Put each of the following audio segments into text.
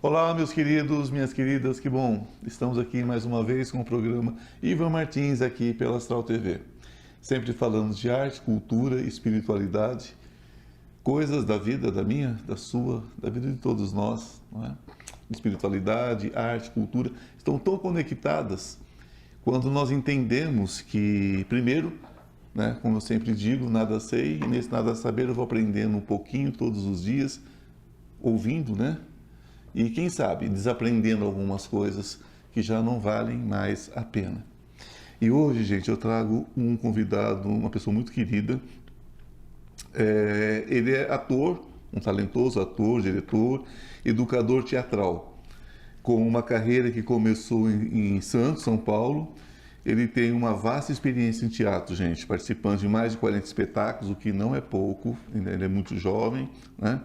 Olá, meus queridos, minhas queridas, que bom! Estamos aqui mais uma vez com o programa Ivan Martins aqui pela Astral TV. Sempre falando de arte, cultura, espiritualidade, coisas da vida, da minha, da sua, da vida de todos nós, não é? Espiritualidade, arte, cultura, estão tão conectadas quando nós entendemos que, primeiro, né, como eu sempre digo, nada sei, e nesse nada saber eu vou aprendendo um pouquinho todos os dias, ouvindo, né? E quem sabe, desaprendendo algumas coisas que já não valem mais a pena. E hoje, gente, eu trago um convidado, uma pessoa muito querida. Ele é ator, um talentoso ator, diretor, educador teatral, com uma carreira que começou em Santos, São Paulo. Ele tem uma vasta experiência em teatro, gente, participando de mais de 40 espetáculos, o que não é pouco, ele é muito jovem, né?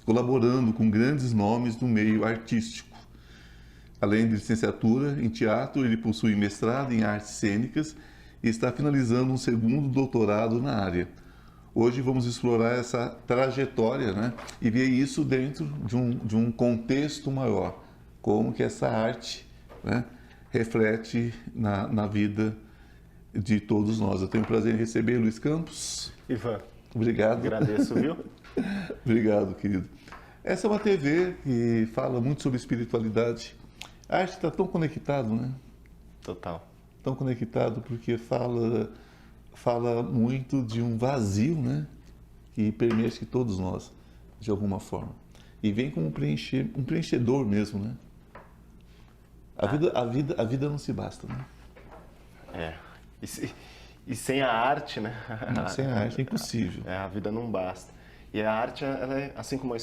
Colaborando com grandes nomes do meio artístico. Além de licenciatura em teatro, ele possui mestrado em artes cênicas e está finalizando um segundo doutorado na área. Hoje vamos explorar essa trajetória, né, e ver isso dentro de um contexto maior, como que essa arte, né, reflete na vida de todos nós. Eu tenho o prazer em receber Luiz Campos. Ivan, Obrigado. agradeço, viu? Obrigado, querido. Essa é uma TV que fala muito sobre espiritualidade. A arte está tão conectado, né? Total. Tão conectado porque fala muito de um vazio, né? Que permeia acho que todos nós, de alguma forma. E vem como um preenchedor mesmo, né? A vida não se basta, né? É. E sem a arte, né? Não, sem a arte é impossível. A vida não basta. E a arte, ela é, assim como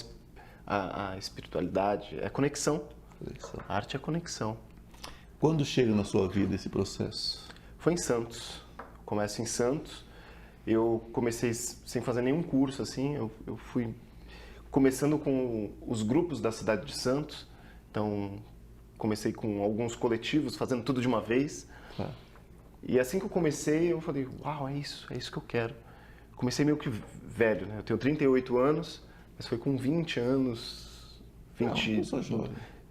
a espiritualidade, é conexão. A arte é conexão. Quando chega na sua vida esse processo? Foi em Santos. Começo em Santos. Eu comecei sem fazer nenhum curso, assim. Eu fui começando com os grupos da cidade de Santos. Então, comecei com alguns coletivos, fazendo tudo de uma vez. Claro. E assim que eu comecei, eu falei, uau, é isso que eu quero. Comecei meio que velho, né? Eu tenho 38 anos, mas foi com 20 anos,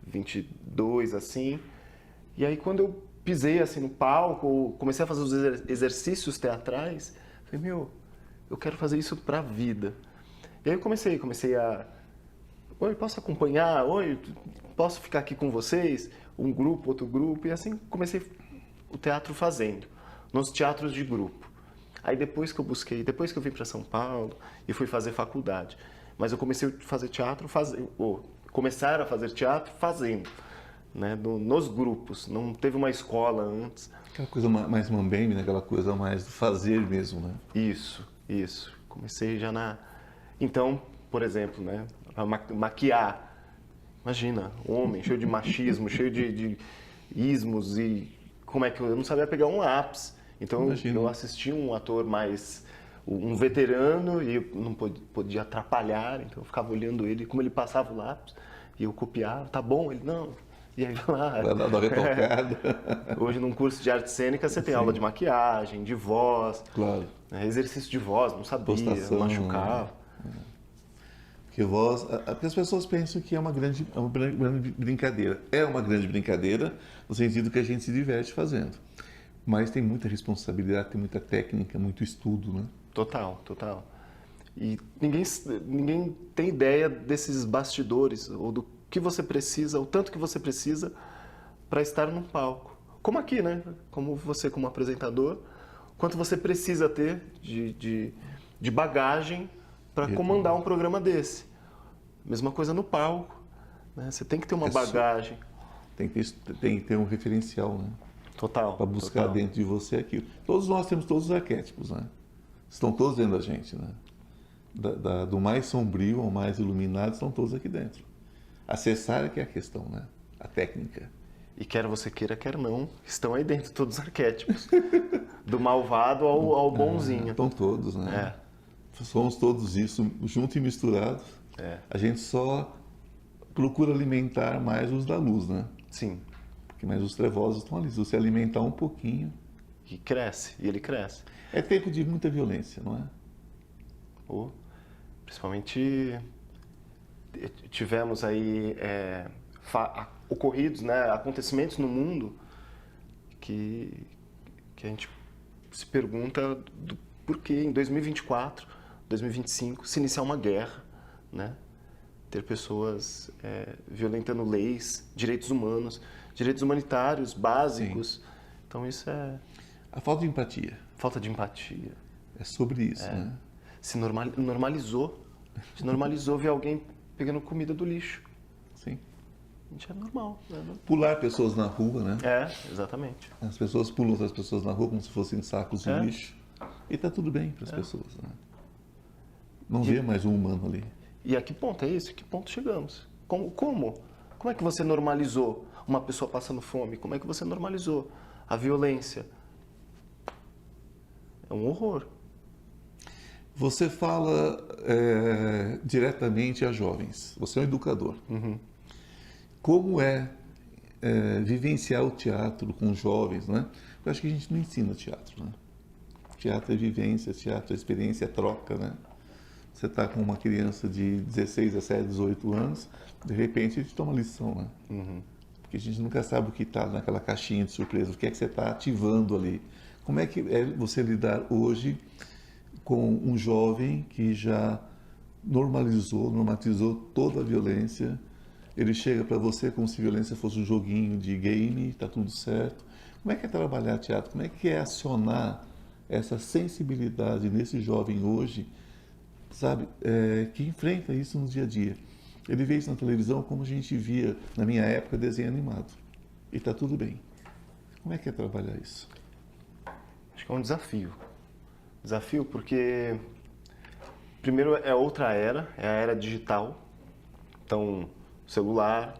22, assim. E aí quando eu pisei assim no palco, comecei a fazer os exercícios teatrais, falei, eu quero fazer isso pra vida. E aí eu comecei a... Oi, posso acompanhar? Oi, posso ficar aqui com vocês? Um grupo, outro grupo, e assim comecei o teatro fazendo, nos teatros de grupo. Aí depois que eu vim para São Paulo e fui fazer faculdade, mas eu comecei a fazer teatro, começar a fazer teatro fazendo, né, nos grupos, não teve uma escola antes. Aquela coisa mais mambembe, né? Aquela coisa mais do fazer mesmo, né? Isso. Comecei já na... Então, por exemplo, né, a maquiar. Imagina, homem cheio de machismo, cheio de ismos e como é que eu não sabia pegar um lápis. Então eu assisti um ator um veterano e eu não podia atrapalhar, então eu ficava olhando ele, como ele passava o lápis e eu copiava, tá bom? Ele não. E aí lá. Vai dar uma retocada. Hoje num curso de arte cênica você tem aula de maquiagem, de voz, claro, né, exercício de voz, não sabia, postação, machucava. Né? Porque porque as pessoas pensam que é uma grande brincadeira. É uma grande brincadeira no sentido que a gente se diverte fazendo. Mas tem muita responsabilidade, tem muita técnica, muito estudo, né? Total. E ninguém tem ideia desses bastidores, ou do que você precisa, o tanto que você precisa para estar num palco. Como aqui, né? Como você, como apresentador, quanto você precisa ter de bagagem para comandar um programa desse. Mesma coisa no palco, né? Você tem que ter uma bagagem. Tem que ter um referencial, né? Total. Para buscar dentro de você aquilo. Todos nós temos todos os arquétipos, né? Estão todos dentro da gente, né? Do mais sombrio ao mais iluminado, estão todos aqui dentro. Acessar é que é a questão, né? A técnica. E quer você queira, quer não, estão aí dentro todos os arquétipos. Do malvado ao bonzinho. Estão todos, né? Somos todos isso, junto e misturado. A gente só procura alimentar mais os da luz, né? Sim. Mas os trevosos estão ali. Se você alimentar um pouquinho... E cresce, e ele cresce. É tempo de muita violência, não é? Principalmente tivemos aí ocorridos, né, acontecimentos no mundo que a gente se pergunta do porquê em 2024, 2025 se iniciar uma guerra, né? Ter pessoas violentando leis, direitos humanos, direitos humanitários básicos. Sim. Então isso é... A falta de empatia. Falta de empatia. É sobre isso, né? Se normalizou. Se normalizou ver alguém pegando comida do lixo. Sim. Gente, é normal. Pular pessoas na rua, né? Exatamente. As pessoas pulam outras pessoas na rua como se fossem sacos de lixo. E tá tudo bem para as pessoas, né? Não vê mais um humano ali. E a que ponto é isso? A que ponto chegamos? Como é que você normalizou uma pessoa passando fome? Como é que você normalizou a violência? É um horror. Você fala diretamente a jovens. Você é um educador. Uhum. Como é vivenciar o teatro com jovens, né? Eu acho que a gente não ensina teatro, né? Teatro é vivência, teatro é experiência, é troca, né? Você está com uma criança de 16, 17, 18 anos, de repente a gente toma lição, né? Uhum. Porque a gente nunca sabe o que está naquela caixinha de surpresa, o que é que você está ativando ali. Como é que é você lidar hoje com um jovem que já normatizou toda a violência? Ele chega para você como se violência fosse um joguinho de game, está tudo certo. Como é que é trabalhar teatro? Como é que é acionar essa sensibilidade nesse jovem hoje, sabe, que enfrenta isso no dia a dia? Ele vê isso na televisão como a gente via, na minha época, desenho animado. E está tudo bem. Como é que é trabalhar isso? Acho que é um desafio. Desafio porque, primeiro, é outra era, é a era digital. Então, celular,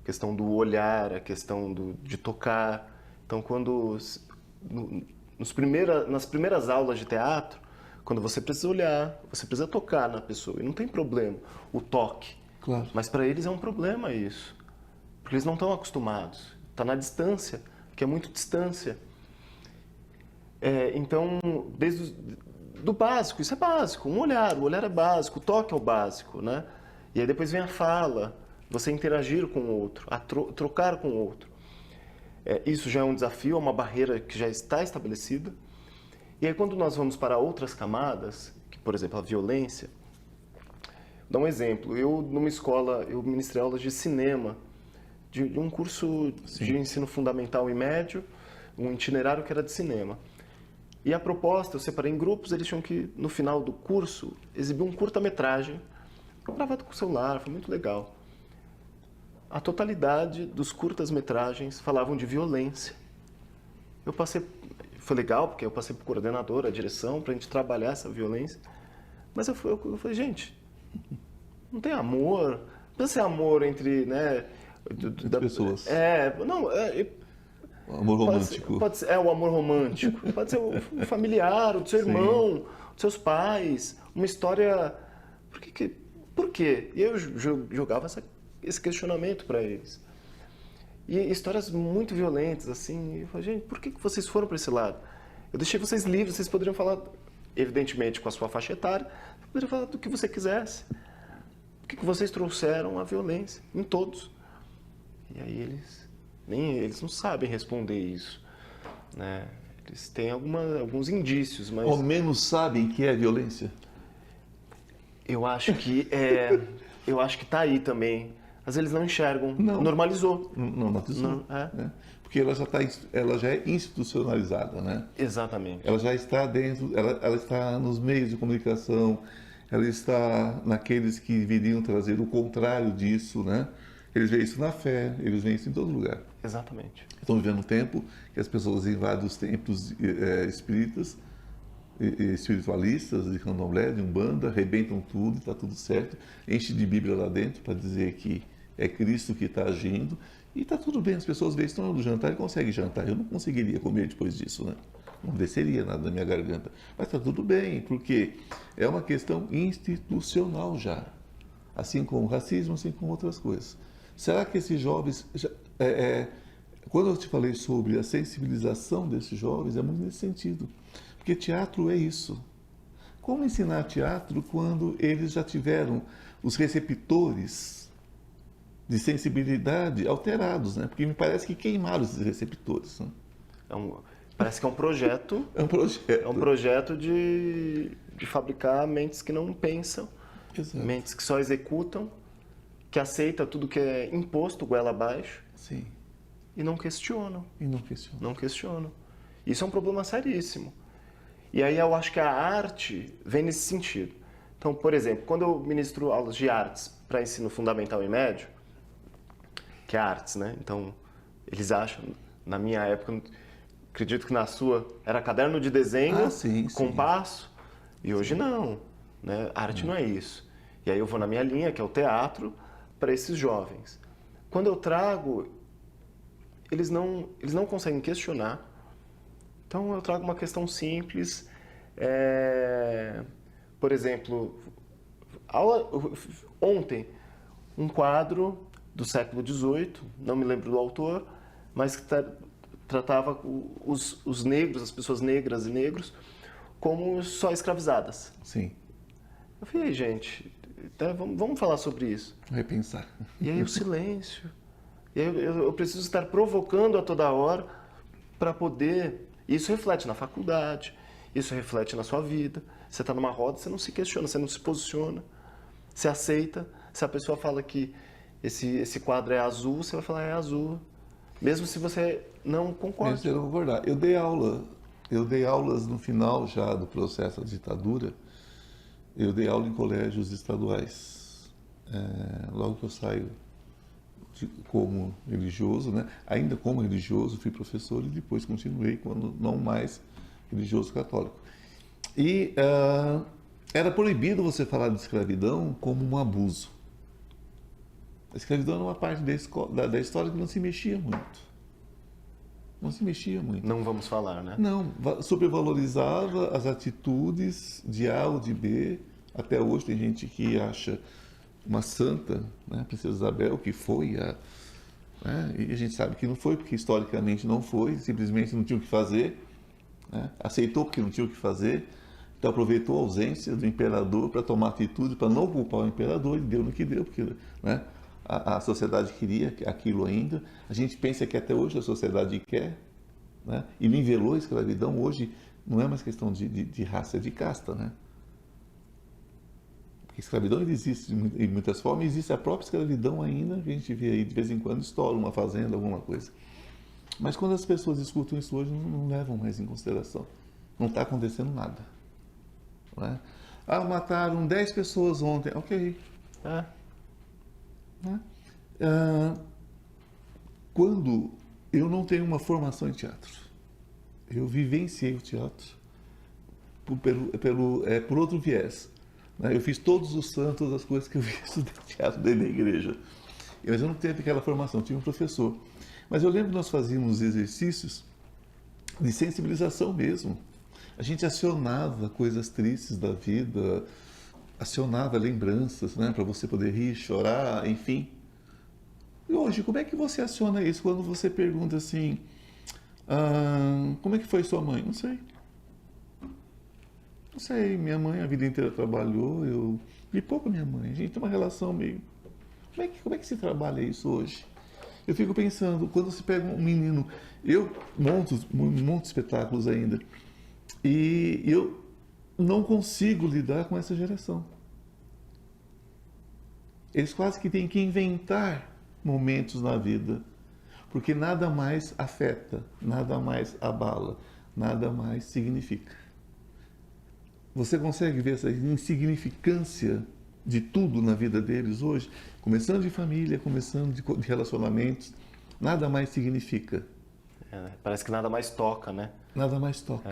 questão do olhar, a questão de tocar. Então, nas primeiras aulas de teatro, quando você precisa olhar, você precisa tocar na pessoa, e não tem problema o toque. Claro. Mas para eles é um problema isso, porque eles não estão acostumados. Está na distância, que é muito distância. Então, desde do básico, isso é básico, o olhar é básico, o toque é o básico, né? E aí depois vem a fala, você interagir com o outro, trocar com o outro. Isso já é um desafio, é uma barreira que já está estabelecida. E aí quando nós vamos para outras camadas, que, por exemplo, a violência, vou dar um exemplo. Eu, numa escola, eu ministrei aulas de cinema, de um curso de ensino fundamental e médio, um itinerário que era de cinema. E a proposta, eu separei em grupos, eles tinham que, no final do curso, exibir um curta-metragem, gravado com o celular, foi muito legal. A totalidade dos curtas-metragens falavam de violência. Foi legal, porque eu passei para o coordenador, a direção, para a gente trabalhar essa violência. Mas eu falei, gente, não tem amor, não precisa ser amor entre, né, entre pessoas. Amor romântico. Pode ser, o amor romântico. Pode ser o familiar, o do seu irmão, dos seus pais. Uma história... Por quê? E eu jogava esse questionamento para eles. E histórias muito violentas, assim. Eu falei, gente, por que vocês foram para esse lado? Eu deixei vocês livres, vocês poderiam falar, evidentemente, com a sua faixa etária, poderiam falar do que você quisesse. Por que vocês trouxeram a violência em todos? E aí eles não sabem responder isso, né? Eles têm alguns indícios, mas... Ou menos sabem que é violência? Eu acho que está aí também. Às vezes eles não enxergam. Não. Normalizou. Normalizou. Porque ela já é institucionalizada, né? Exatamente. Ela já está dentro, ela está nos meios de comunicação, ela está naqueles que deveriam trazer o contrário disso, né? Eles veem isso na fé, eles veem isso em todo lugar. Exatamente. Estão vivendo um tempo que as pessoas invadem os templos espíritas, espiritualistas, de candomblé, de umbanda, arrebentam tudo, está tudo certo, enche de Bíblia lá dentro para dizer que é Cristo que está agindo, e está tudo bem, as pessoas veem, estão no jantar e conseguem jantar. Eu não conseguiria comer depois disso, né? Não desceria nada da minha garganta. Mas está tudo bem, porque é uma questão institucional já. Assim como o racismo, assim como outras coisas. Será que esses jovens... quando eu te falei sobre a sensibilização desses jovens, é muito nesse sentido. Porque teatro é isso. Como ensinar teatro quando eles já tiveram os receptores de sensibilidade alterados, né? Porque me parece que queimaram esses receptores. Né? Parece que é um projeto. É um projeto. É um projeto de fabricar mentes que não pensam, Exato. mentes que só executam, que aceitam tudo que é imposto goela abaixo. Sim. E não questionam. E não questionam. Não questionam. Isso é um problema seríssimo. E aí eu acho que a arte vem nesse sentido. Então, por exemplo, quando eu ministro aulas de artes para ensino fundamental e médio, que é artes, né? Então, eles acham, na minha época, acredito que na sua, era caderno de desenho, sim, compasso, e hoje não, né? Arte não é isso. E aí eu vou na minha linha, que é o teatro, para esses jovens. Quando eu trago, eles não conseguem questionar. Então eu trago uma questão simples. Por exemplo, ontem, um quadro do século XVIII, não me lembro do autor, mas que tratava os negros, as pessoas negras e negros, como só escravizadas. Sim. Eu falei, gente, vamos falar sobre isso. Repensar. E aí o silêncio. E aí eu preciso estar provocando a toda hora para poder... Isso reflete na faculdade, isso reflete na sua vida. Você está numa roda, você não se questiona, você não se posiciona, você aceita. Se a pessoa fala que esse quadro é azul, você vai falar é azul. Mesmo se você não concorda. Mesmo se eu não concordar. Eu dei aulas no final já do processo da ditadura. Eu dei aula em colégios estaduais. Logo que eu saio como religioso, né? Ainda como religioso, fui professor e depois continuei quando não mais religioso católico. E era proibido você falar de escravidão como um abuso. A escravidão era uma parte da história que não se mexia muito. Não se mexia muito. Não vamos falar, né? Não, supervalorizava as atitudes de A ou de B. Até hoje tem gente que acha uma santa, né, a Princesa Isabel, que foi né, e a gente sabe que não foi, porque historicamente não foi, simplesmente não tinha o que fazer, né, aceitou porque não tinha o que fazer, então aproveitou a ausência do imperador para tomar atitude, para não culpar o imperador, e deu no que deu, porque né, a sociedade queria aquilo ainda. A gente pensa que até hoje a sociedade quer, né, e nivelou a escravidão. Hoje não é mais questão de raça, é de casta, né? A escravidão existe de muitas formas, existe a própria escravidão ainda, que a gente vê aí de vez em quando estoura uma fazenda, alguma coisa. Mas quando as pessoas escutam isso hoje, não levam mais em consideração. Não está acontecendo nada. Não é? Mataram 10 pessoas ontem. Ok. Né? Quando eu não tenho uma formação em teatro, eu vivenciei o teatro por outro viés. Eu fiz todos os santos, as coisas que eu fiz de teatro dentro da igreja. Mas eu não tive aquela formação, tive um professor. Mas eu lembro que nós fazíamos exercícios de sensibilização mesmo. A gente acionava coisas tristes da vida, acionava lembranças, né, para você poder rir, chorar, enfim. E hoje, como é que você aciona isso quando você pergunta assim, como é que foi sua mãe? Não sei. Não sei, minha mãe a vida inteira trabalhou, eu vi pouco minha mãe. A gente tem uma relação meio... Como é que se trabalha isso hoje? Eu fico pensando, quando se pega um menino... Eu monto espetáculos ainda. E eu não consigo lidar com essa geração. Eles quase que têm que inventar momentos na vida. Porque nada mais afeta, nada mais abala, nada mais significa. Você consegue ver essa insignificância de tudo na vida deles hoje? Começando de família, começando de relacionamentos, nada mais significa. Parece que nada mais toca, né? Nada mais toca.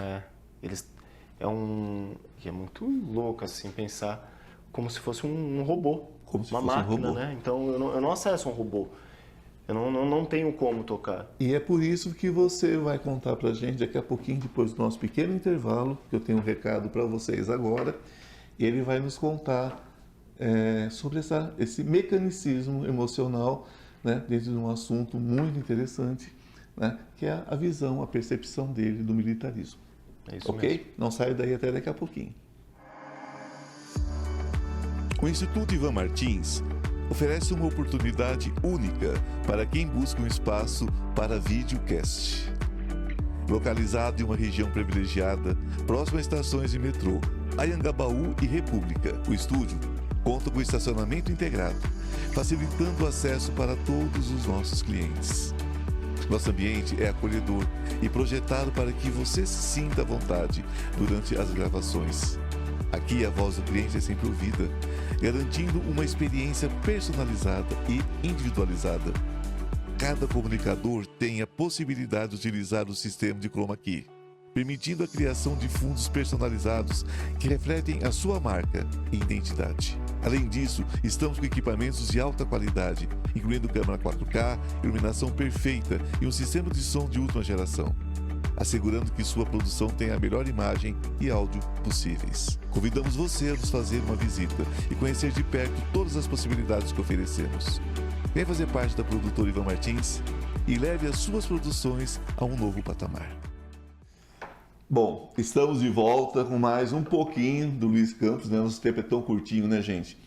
É muito louco assim pensar como se fosse um robô, como se uma fosse máquina, um robô. né? Então eu não acesso um robô. Eu não tenho como tocar. E é por isso que você vai contar pra gente daqui a pouquinho, depois do nosso pequeno intervalo, que eu tenho um recado para vocês agora, e ele vai nos contar sobre esse mecanicismo emocional, né, dentro de um assunto muito interessante, né, que é a visão, a percepção dele do militarismo. É isso ok? mesmo. Não saio daí até daqui a pouquinho. O Instituto Ivan Martins oferece uma oportunidade única para quem busca um espaço para videocast. Localizado em uma região privilegiada, próximo a estações de metrô, Anhangabaú e República, o estúdio conta com estacionamento integrado, facilitando o acesso para todos os nossos clientes. Nosso ambiente é acolhedor e projetado para que você se sinta à vontade durante as gravações. Aqui a voz do cliente é sempre ouvida, garantindo uma experiência personalizada e individualizada. Cada comunicador tem a possibilidade de utilizar o sistema de Chroma Key, permitindo a criação de fundos personalizados que refletem a sua marca e identidade. Além disso, estamos com equipamentos de alta qualidade, incluindo câmera 4K, iluminação perfeita e um sistema de som de última geração, assegurando que sua produção tenha a melhor imagem e áudio possíveis. Convidamos você a nos fazer uma visita e conhecer de perto todas as possibilidades que oferecemos. Venha fazer parte da produtora Ivan Martins e leve as suas produções a um novo patamar. Bom, estamos de volta com mais um pouquinho do Luiz Campos, né? Nosso tempo é tão curtinho, né, gente?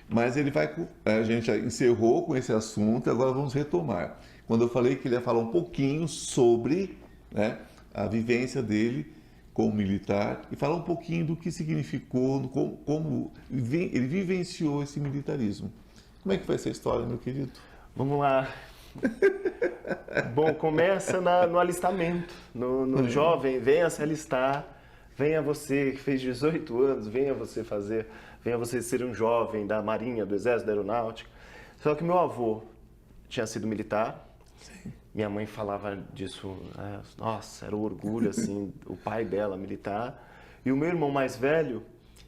Mas a gente já encerrou com esse assunto, agora vamos retomar. Quando eu falei que ele ia falar um pouquinho sobre, né, a vivência dele como militar e falar um pouquinho do que significou, como ele vivenciou esse militarismo. Como é que foi essa história, meu querido? Vamos lá. Bom, começa no alistamento, no jovem, venha se alistar, venha você que fez 18 anos, venha você ser um jovem da Marinha, do Exército, da Aeronáutica. Só que meu avô tinha sido militar, sim. Minha mãe falava disso, nossa, era um orgulho, assim, o pai dela militar. E o meu irmão mais velho,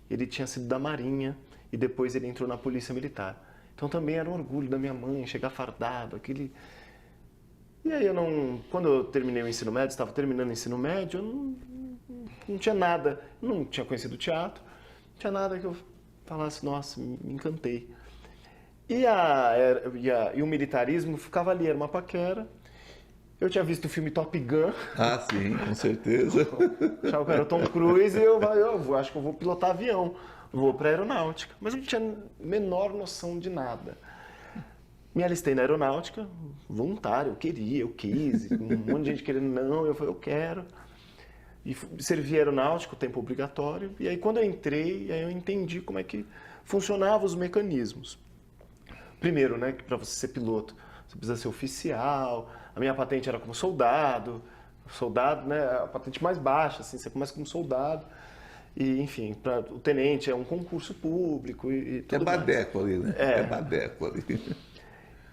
ele tinha sido da Marinha e depois ele entrou na Polícia Militar. Então também era um orgulho da minha mãe, chegar fardado, aquele... E aí quando eu terminei o ensino médio, estava terminando o ensino médio, eu não tinha nada, não tinha conhecido teatro, não tinha nada que eu falasse, nossa, me encantei. E o militarismo ficava ali, era uma paquera. Eu tinha visto o filme Top Gun. Ah, sim, com certeza. Achava que era o Tom Cruise e eu acho que eu vou pilotar avião. Vou para a aeronáutica, mas eu não tinha a menor noção de nada. Me alistei na aeronáutica, voluntário, eu quis, um monte de gente querendo, não, eu falei, eu quero. E servi aeronáutico, tempo obrigatório, e aí quando eu entrei, aí eu entendi como é que funcionavam os mecanismos. Primeiro, né, que para você ser piloto, você precisa ser oficial, a minha patente era como soldado, né, a patente mais baixa, assim, você começa como soldado. E, enfim, o tenente é um concurso público e tudo mais. É badeco ali, né? É badeco ali.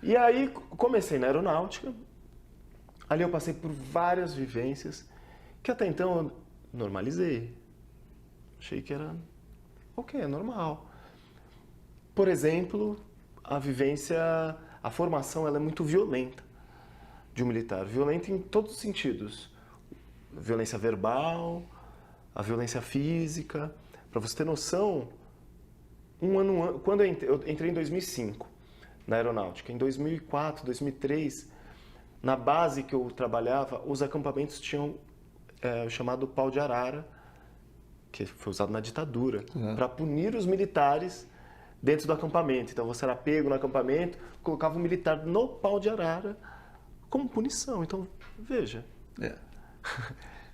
E aí, comecei na aeronáutica. Ali eu passei por várias vivências que até então eu normalizei. Achei que era ok, é normal. Por exemplo, a formação ela é muito violenta de um militar. Violenta em todos os sentidos. Violência verbal... a violência física. Para você ter noção, quando eu entrei em 2005 na aeronáutica, em 2004, 2003, na base que eu trabalhava, os acampamentos tinham o chamado pau de arara, que foi usado na ditadura, para punir os militares dentro do acampamento. Então você era pego no acampamento, colocava um militar no pau de arara como punição. Então, veja.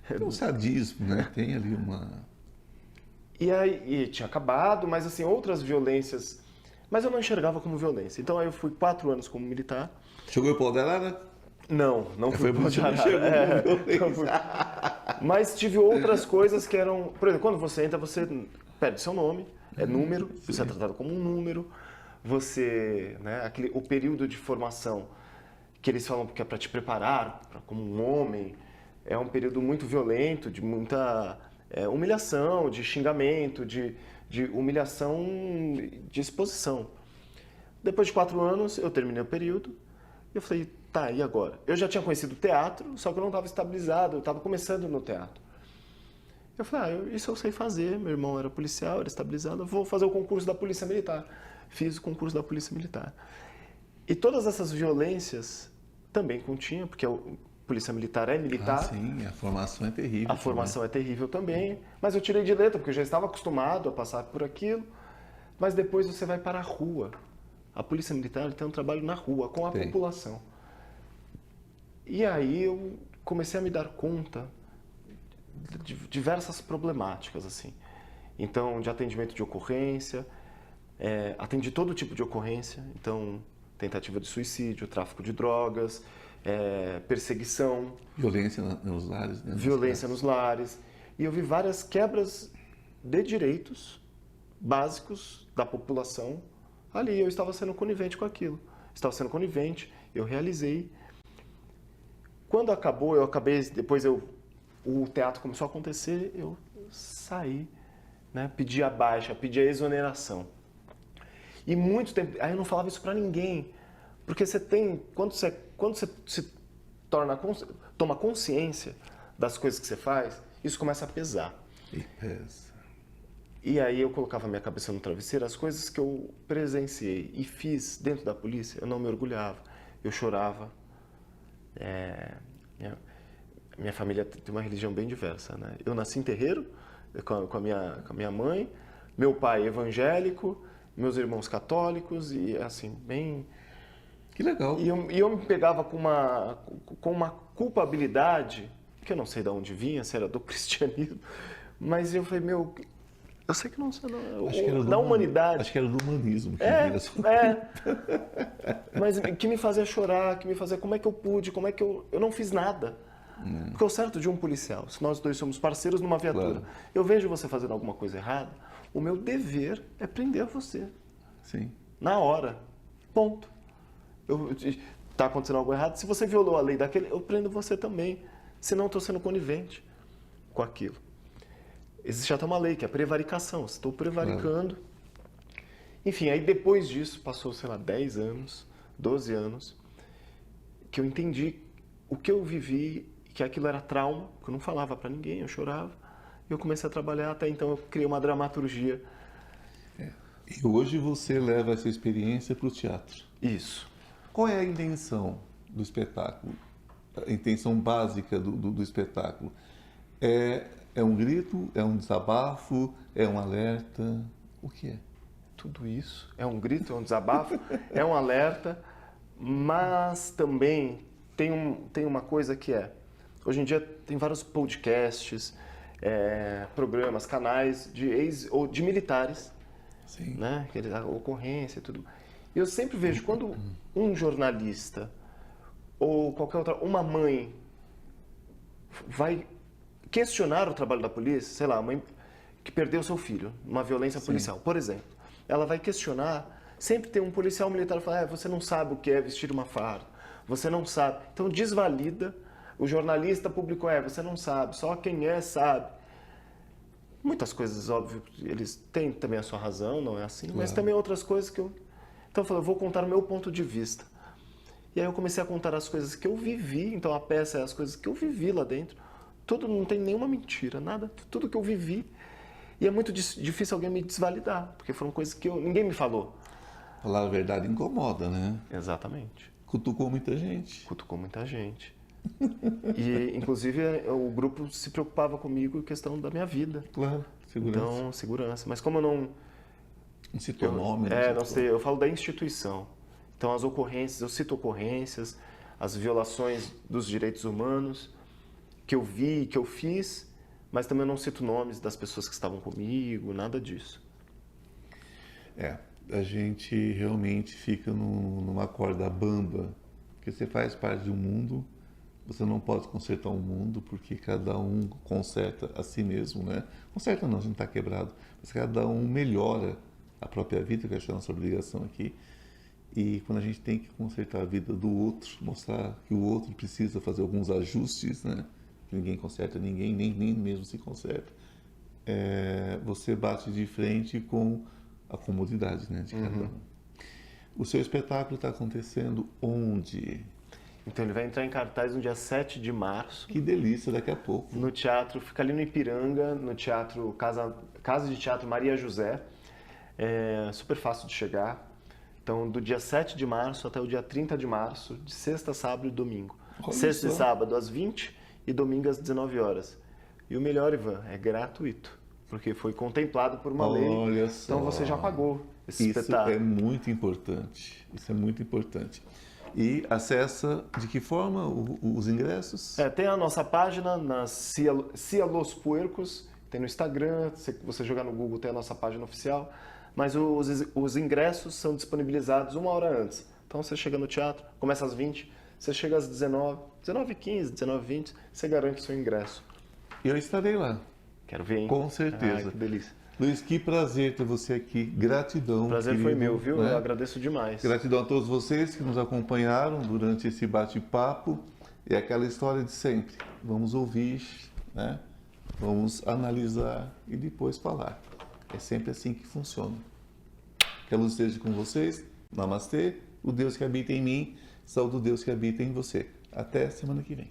É um sadismo, né? Tem ali uma... E tinha acabado, mas assim, outras violências... Mas eu não enxergava como violência. Então aí eu fui 4 anos como militar. Chegou o pau de arara? Não fui pau de arara. Mas tive outras coisas que eram... Por exemplo, quando você entra, você perde seu nome, é número, sim. Você é tratado como um número. Você... né, o período de formação que eles falam que é para te preparar como um homem... É um período muito violento, de muita humilhação, de xingamento, de humilhação, de exposição. Depois de 4 anos, eu terminei o período e eu falei, tá, e agora? Eu já tinha conhecido o teatro, só que eu não estava estabilizado, eu estava começando no teatro. Eu falei, isso eu sei fazer, meu irmão era policial, era estabilizado, eu vou fazer o concurso da Polícia Militar. Fiz o concurso da Polícia Militar. E todas essas violências também continha, porque Polícia Militar é militar. Sim, a formação é terrível. A formação é terrível também, mas eu tirei de letra, porque eu já estava acostumado a passar por aquilo. Mas depois você vai para a rua. A polícia militar tem um trabalho na rua, com a Tem. população. E aí eu comecei a me dar conta de diversas problemáticas, assim. Então, de atendimento de ocorrência, atendi todo tipo de ocorrência. Então, tentativa de suicídio, tráfico de drogas, perseguição, Violência nos lares, né? violência nos lares. E eu vi várias quebras de direitos básicos da população ali. Eu estava sendo conivente com aquilo. Estava sendo conivente, eu realizei. Quando acabou, depois o teatro começou a acontecer, eu saí, né? Pedi a baixa, pedi a exoneração. E muito tempo, aí eu não falava isso pra ninguém, porque quando você se toma consciência das coisas que você faz, isso começa a pesar. E pesa. E aí eu colocava minha cabeça no travesseiro, as coisas que eu presenciei e fiz dentro da polícia, eu não me orgulhava, eu chorava. Minha família tem uma religião bem diversa, né? Eu nasci em terreiro com a minha mãe, meu pai evangélico, meus irmãos católicos e assim, bem... Que legal. E eu me pegava com uma culpabilidade, que eu não sei de onde vinha, se era do cristianismo, mas eu falei, eu sei que não sei, Acho que era da humanidade. Acho que era do humanismo. Que vinha Mas que me fazia chorar, que me fazia, como é que eu pude, como é que eu não fiz nada. Porque o certo de um policial, se nós dois somos parceiros numa viatura, Claro. eu vejo você fazendo alguma coisa errada, o meu dever é prender você. Sim. Na hora. Ponto. Tá acontecendo algo errado, se você violou a lei daquele, eu prendo você também. Senão eu estou sendo conivente com aquilo. Existe até uma lei que é a prevaricação. Estou prevaricando. Enfim, aí depois disso, passou, sei lá, 10 anos, 12 anos, que eu entendi o que eu vivi, que aquilo era trauma, que eu não falava pra ninguém, eu chorava. E eu comecei a trabalhar, até então eu criei uma dramaturgia. E hoje você leva essa experiência para o teatro. Isso. Qual é a intenção do espetáculo? A intenção básica do espetáculo? É um grito? É um desabafo? É um alerta? O que é? Tudo isso. É um grito, é um desabafo, é um alerta, mas também tem uma coisa que hoje em dia tem vários podcasts, programas, canais de militares, Sim. né? A ocorrência e tudo. E eu sempre vejo quando um jornalista ou qualquer outra, uma mãe vai questionar o trabalho da polícia, sei lá, a mãe que perdeu seu filho numa violência policial, por exemplo, ela vai questionar, sempre tem um policial militar que fala, você não sabe o que é vestir uma farda, você não sabe. Então desvalida, o jornalista publicou, você não sabe, só quem sabe. Muitas coisas, óbvio, eles têm também a sua razão, não é assim, mas também outras coisas que Então eu falei, eu vou contar o meu ponto de vista. E aí eu comecei a contar as coisas que eu vivi, então a peça é as coisas que eu vivi lá dentro. Tudo, não tem nenhuma mentira, nada, tudo que eu vivi. E é muito difícil alguém me desvalidar, porque foram coisas que ninguém me falou. Falar a verdade incomoda, né? Exatamente. Cutucou muita gente. Cutucou muita gente. E, inclusive, o grupo se preocupava comigo em questão da minha vida. Claro, segurança. Então, segurança. Mas como eu não... Não citou nome. não sei, eu falo da instituição. Então, as ocorrências, eu cito ocorrências, as violações dos direitos humanos que eu vi, que eu fiz, mas também eu não cito nomes das pessoas que estavam comigo, nada disso. A gente realmente fica numa corda bamba, porque você faz parte de um mundo, você não pode consertar o mundo, porque cada um conserta a si mesmo, né? Conserta não, a gente está quebrado, mas cada um melhora a própria vida, que é a nossa obrigação aqui. E quando a gente tem que consertar a vida do outro, mostrar que o outro precisa fazer alguns ajustes, né? Que ninguém conserta ninguém, nem mesmo se conserta, você bate de frente com a comodidade, né, de cada um. O seu espetáculo está acontecendo onde? Então ele vai entrar em cartaz no dia 7 de março. Que delícia, daqui a pouco. No teatro, fica ali no Ipiranga, no teatro Casa de Teatro Maria José. É super fácil de chegar. Então, do dia 7 de março até o dia 30 de março, de sexta, sábado e domingo. Olha Sexta só. e sábado às 20 e domingo às 19 horas. E o melhor, Ivan, é gratuito. porque foi contemplado por uma lei. Olha só. Então você já pagou esse Isso espetáculo. é muito importante. Isso é muito importante. E acessa de que forma os ingressos? Tem a nossa página na Cia Los Puercos, tem no Instagram, se você jogar no Google tem a nossa página oficial, mas os ingressos são disponibilizados 1 hora antes. Então você chega no teatro, começa às 20, você chega às 19, 19h15, 19h20, você garante seu ingresso. Eu estarei lá. Quero ver, hein? Com certeza. Ai, que delícia. Luiz, que prazer ter você aqui. Gratidão. O prazer querido, foi meu, viu? né? Eu agradeço demais. Gratidão a todos vocês que nos acompanharam durante esse bate-papo. É aquela história de sempre. Vamos ouvir, né? Vamos analisar e depois falar. É sempre assim que funciona. Que a luz esteja com vocês. Namastê. O Deus que habita em mim, saúde o Deus que habita em você. Até semana que vem.